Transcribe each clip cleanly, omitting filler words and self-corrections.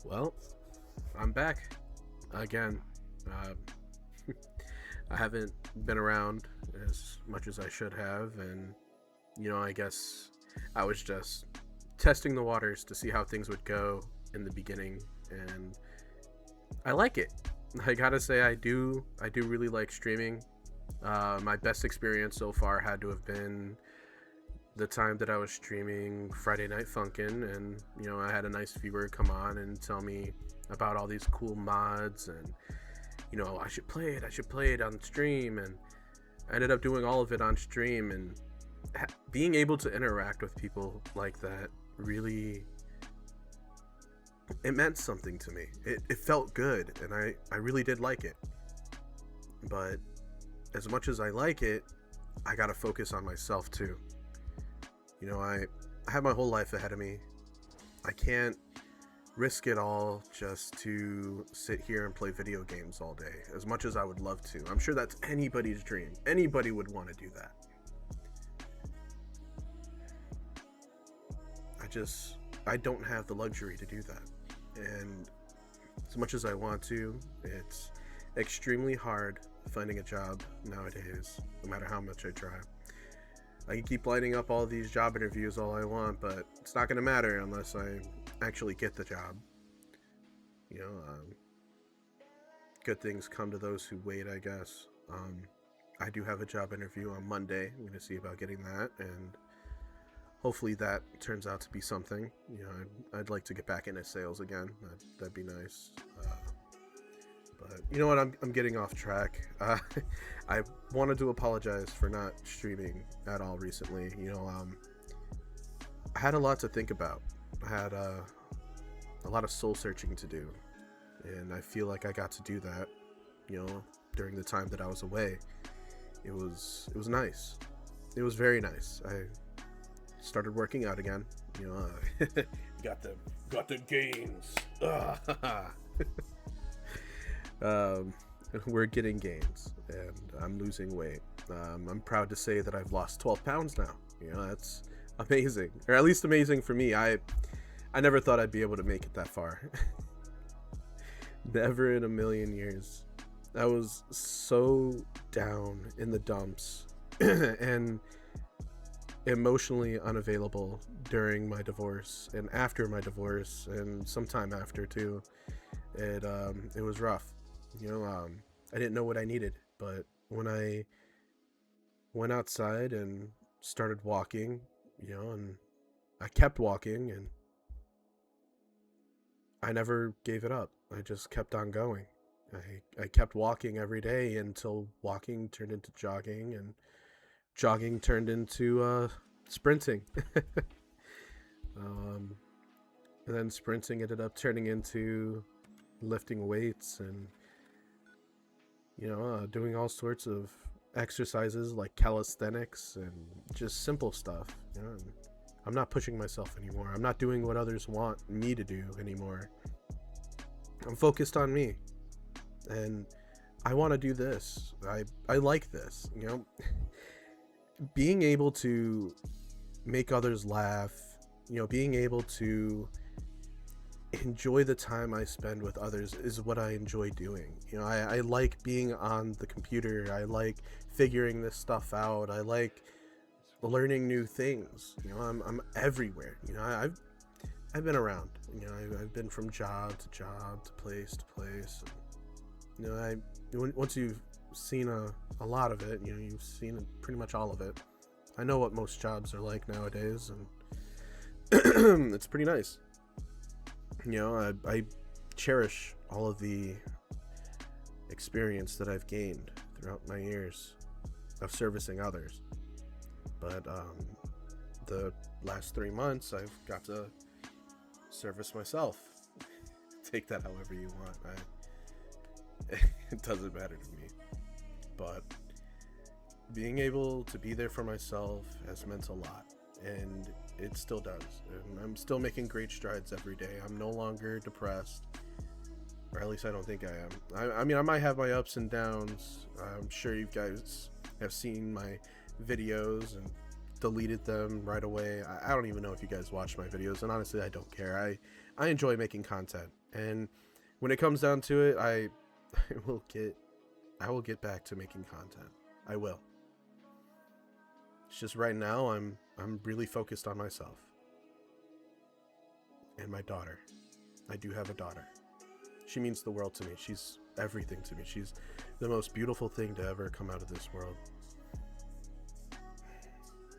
Well, I'm back again. Uh, I haven't been around as much as I should have, and I guess I was just testing the waters to see how things would go in the beginning, and I like it. I gotta say, I do really like streaming. My best experience so far had to have been the time that I was streaming Friday Night Funkin', and I had a nice viewer come on and tell me about all these cool mods, and I should play it on stream, and I ended up doing all of it on stream, and being able to interact with people like that really it meant something to me. It felt good, and I really did like it. But as much as I like it, I gotta focus on myself too. I have my whole life ahead of me. I can't risk it all just to sit here and play video games all day, as much as I would love to. I'm sure that's anybody's dream. Anybody would want to do that. I don't have the luxury to do that. And as much as I want to, it's extremely hard finding a job nowadays, no matter how much I try. I can keep lining up all these job interviews all I want, but it's not going to matter unless I actually get the job. You know, um, Good things come to those who wait, I guess. I do have a job interview on Monday. I'm going to see about getting that, and hopefully that turns out to be something. I'd like to get back into sales again. That'd be nice. But you know what? I'm getting off track. I wanted to apologize for not streaming at all recently. I had a lot to think about. I had a lot of soul searching to do, and I feel like I got to do that. During the time that I was away, it was nice. It was very nice. I started working out again. Got the gains. um, we're getting gains, and I'm losing weight. I'm proud to say that I've lost 12 pounds now. That's amazing, or at least amazing for me. I never thought I'd be able to make it that far. Never in a million years. I was so down in the dumps and emotionally unavailable during my divorce and after my divorce and sometime after too. It was rough. I didn't know what I needed, but when I went outside and started walking, and I kept walking, and I never gave it up. I just kept on going. I kept walking every day until walking turned into jogging, and jogging turned into sprinting. um, and then sprinting ended up turning into lifting weights, and doing all sorts of exercises like calisthenics and just simple stuff. And I'm not pushing myself anymore. I'm not doing what others want me to do anymore. I'm focused on me, and I want to do this. I like this. Being able to make others laugh, being able to enjoy the time I spend with others is what I enjoy doing. I like being on the computer. I like figuring this stuff out. I like learning new things. I'm everywhere. I've been around. I've been from job to job to place. Once you've seen a lot of it, you've seen pretty much all of it. I know what most jobs are like nowadays, and it's pretty nice. I cherish all of the experience that I've gained throughout my years of servicing others. But the last 3 months, I've got to service myself. Take that however you want. It doesn't matter to me. But being able to be there for myself has meant a lot, and it still does. And I'm still making great strides every day. I'm no longer depressed, or at least I don't think I am. I mean, I might have my ups and downs. I'm sure you guys have seen my videos and deleted them right away. I don't even know if you guys watch my videos, and honestly, I don't care. I enjoy making content, And when it comes down to it, I will get back to making content. I will. It's just right now I'm really focused on myself and my daughter. I do have a daughter. She means the world to me. She's everything to me. She's the most beautiful thing to ever come out of this world.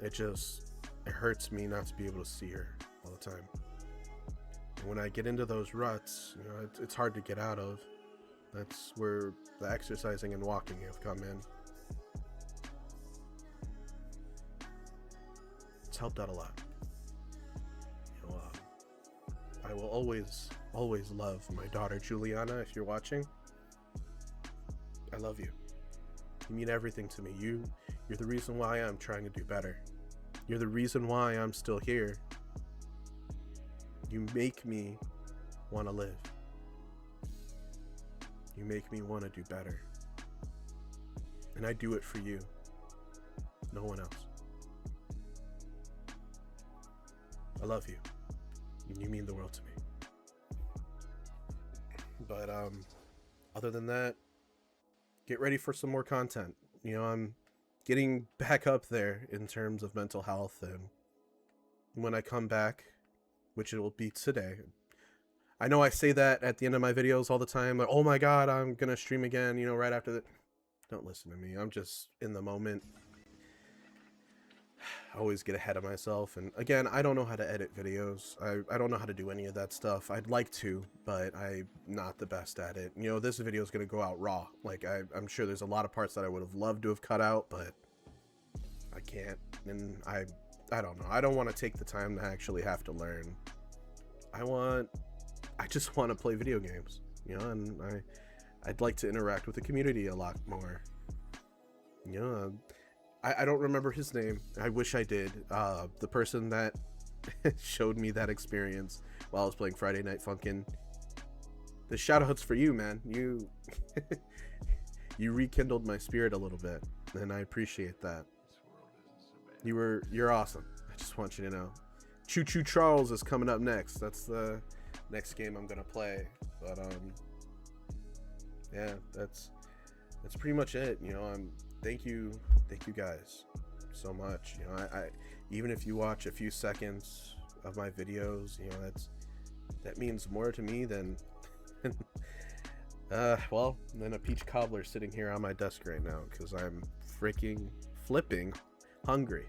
It hurts me not to be able to see her all the time. And when I get into those ruts, you know, it's hard to get out of. That's where the exercising and walking have come in. It's helped out a lot. You know, I will always love my daughter Juliana. If you're watching, I love you. You mean everything to me. You're the reason why I'm trying to do better. You're the reason why I'm still here. You make me want to live. You make me want to do better. And I do it for you. No one else. I love you. And you mean the world to me. But other than that, get ready for some more content. You know, I'm getting back up there in terms of mental health, and when I come back, which it will be today. I know I say that at the end of my videos all the time, like, oh my god, I'm gonna stream again, you know, right after that. Don't listen to me. I'm just in the moment. I always get ahead of myself, and again, I don't know how to edit videos. I don't know how to do any of that stuff. I'd like to, but I'm not the best at it. You know, this video is gonna go out raw. Like, I'm sure there's a lot of parts that I would have loved to have cut out, but I can't, and I don't know. I don't want to take the time to actually have to learn. I just want to play video games, you know, and I'd like to interact with the community a lot more. You know, I don't remember his name. I wish I did. The person that showed me that experience while I was playing Friday Night Funkin'. The shout outs for you, man. You you rekindled my spirit a little bit, and I appreciate that. You're awesome. I just want you to know. Choo Choo Charles is coming up next. That's the next game I'm gonna play. But yeah, that's pretty much it. You know, thank you guys so much. You know, I even if you watch a few seconds of my videos, you know, that means more to me than well, than a peach cobbler sitting here on my desk right now, because I'm freaking flipping hungry.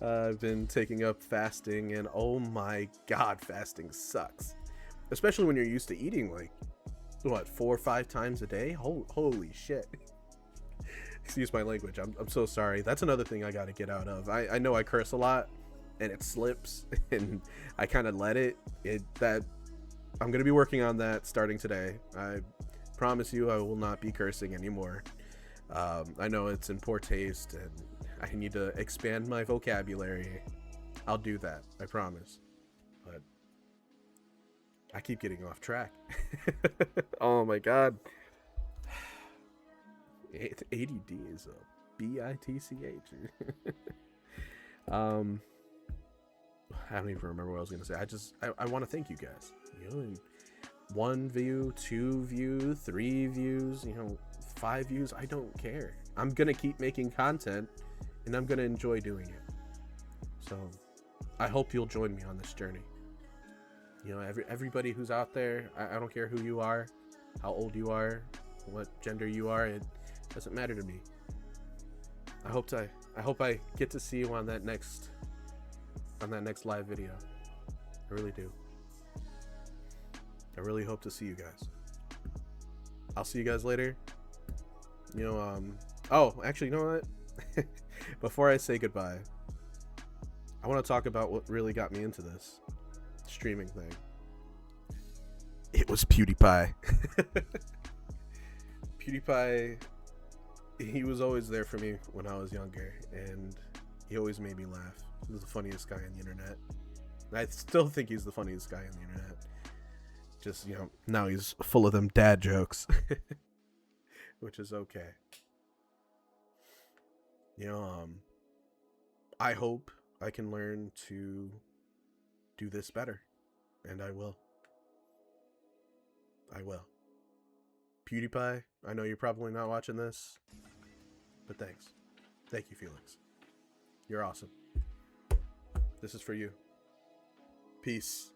I've been taking up fasting, and oh my god, fasting sucks, especially when you're used to eating like what, 4 or 5 times a day. Holy shit. Excuse my language. I'm so sorry. That's another thing I gotta get out of. I know I curse a lot and it slips and I kind of let it that I'm gonna be working on that starting today. I promise you I will not be cursing anymore. I know it's in poor taste and I need to expand my vocabulary. I'll do that, I promise. But I keep getting off track. Oh my god. ADD is a BITCH. I don't even remember what I was gonna say. I want to thank you guys. You know, 1 view, 2 views, 3 views, you know, 5 views. I don't care. I'm gonna keep making content, and I'm gonna enjoy doing it. So, I hope you'll join me on this journey. You know, everybody who's out there, I don't care who you are, how old you are, what gender you are. It doesn't matter to me. I hope I get to see you on that next live video. I really do. I really hope to see you guys. I'll see you guys later. You know, oh, actually, you know what? Before I say goodbye, I want to talk about what really got me into this streaming thing. It was PewDiePie. PewDiePie, he was always there for me when I was younger, and he always made me laugh. He was the funniest guy on the internet. I still think he's the funniest guy on the internet. Just, you know, now he's full of them dad jokes. Which is okay. You know, I hope I can learn to do this better. And I will. I will. PewDiePie, I know you're probably not watching this, but thanks. Thank you, Felix. You're awesome. This is for you. Peace.